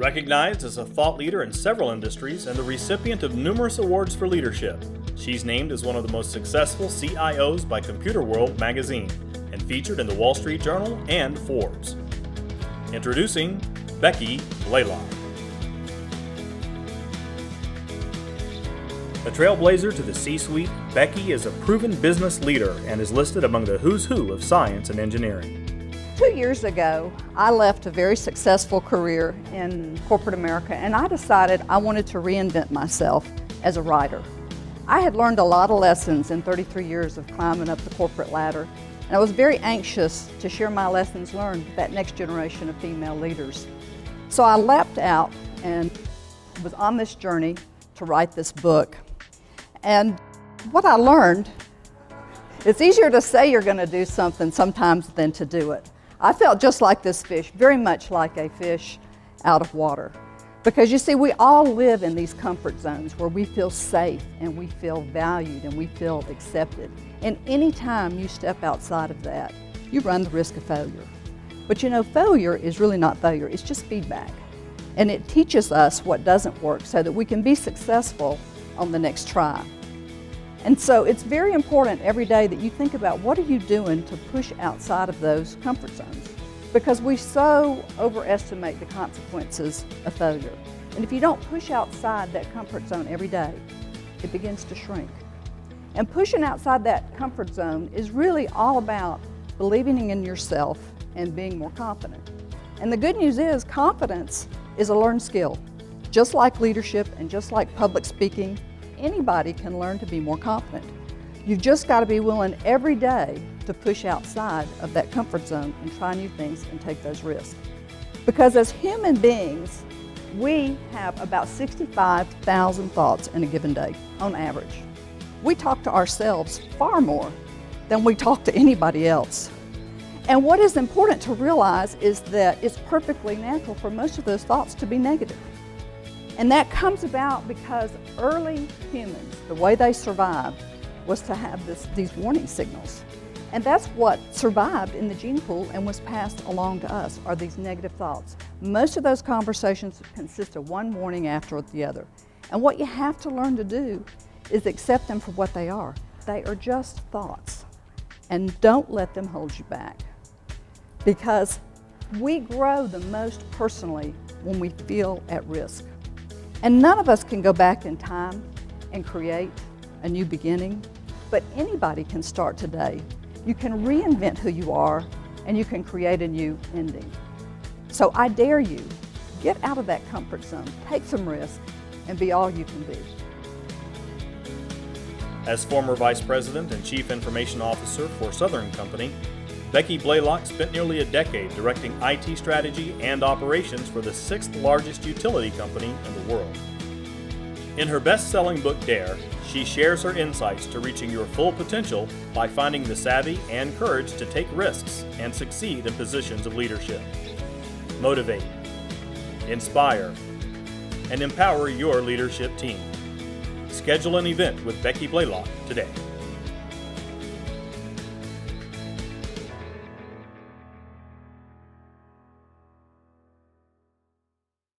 Recognized as a thought leader in several industries and the recipient of numerous awards for leadership, she's named as one of the most successful CIOs by Computer World magazine and featured in the Wall Street Journal and Forbes. Introducing Becky Blalock. A trailblazer to the C-suite, Becky is a proven business leader and is listed among the who's who of science and engineering. 2 years ago, I left a very successful career in corporate America, and I decided I wanted to reinvent myself as a writer. I had learned a lot of lessons in 33 years of climbing up the corporate ladder, and I was very anxious to share my lessons learned with that next generation of female leaders. So I leapt out and was on this journey to write this book. And what I learned, it's easier to say you're going to do something sometimes than to do it. I felt just like this fish, very much like a fish out of water. Because you see, we all live in these comfort zones where we feel safe and we feel valued and we feel accepted. And any time you step outside of that, you run the risk of failure. But you know, failure is really not failure, it's just feedback. And it teaches us what doesn't work so that we can be successful on the next try. And so it's very important every day that you think about what are you doing to push outside of those comfort zones, because we so overestimate the consequences of failure. And if you don't push outside that comfort zone every day, it begins to shrink. And pushing outside that comfort zone is really all about believing in yourself and being more confident. And the good news is confidence is a learned skill. Just like leadership and just like public speaking, anybody can learn to be more confident. You've just got to be willing every day to push outside of that comfort zone and try new things and take those risks. Because as human beings, we have about 65,000 thoughts in a given day, on average. We talk to ourselves far more than we talk to anybody else. And what is important to realize is that it's perfectly natural for most of those thoughts to be negative. And that comes about because early humans, the way they survived was to have these warning signals. And that's what survived in the gene pool and was passed along to us, are these negative thoughts. Most of those conversations consist of one warning after the other. And what you have to learn to do is accept them for what they are. They are just thoughts. And don't let them hold you back. Because we grow the most personally when we feel at risk. And none of us can go back in time and create a new beginning, but anybody can start today. You can reinvent who you are, and you can create a new ending. So I dare you, get out of that comfort zone, take some risk, and be all you can be. As former Vice President and Chief Information Officer for Southern Company, Becky Blalock spent nearly a decade directing IT strategy and operations for the 6th largest utility company in the world. In her best-selling book, Dare, she shares her insights to reaching your full potential by finding the savvy and courage to take risks and succeed in positions of leadership. Motivate, inspire, and empower your leadership team. Schedule an event with Becky Blalock today.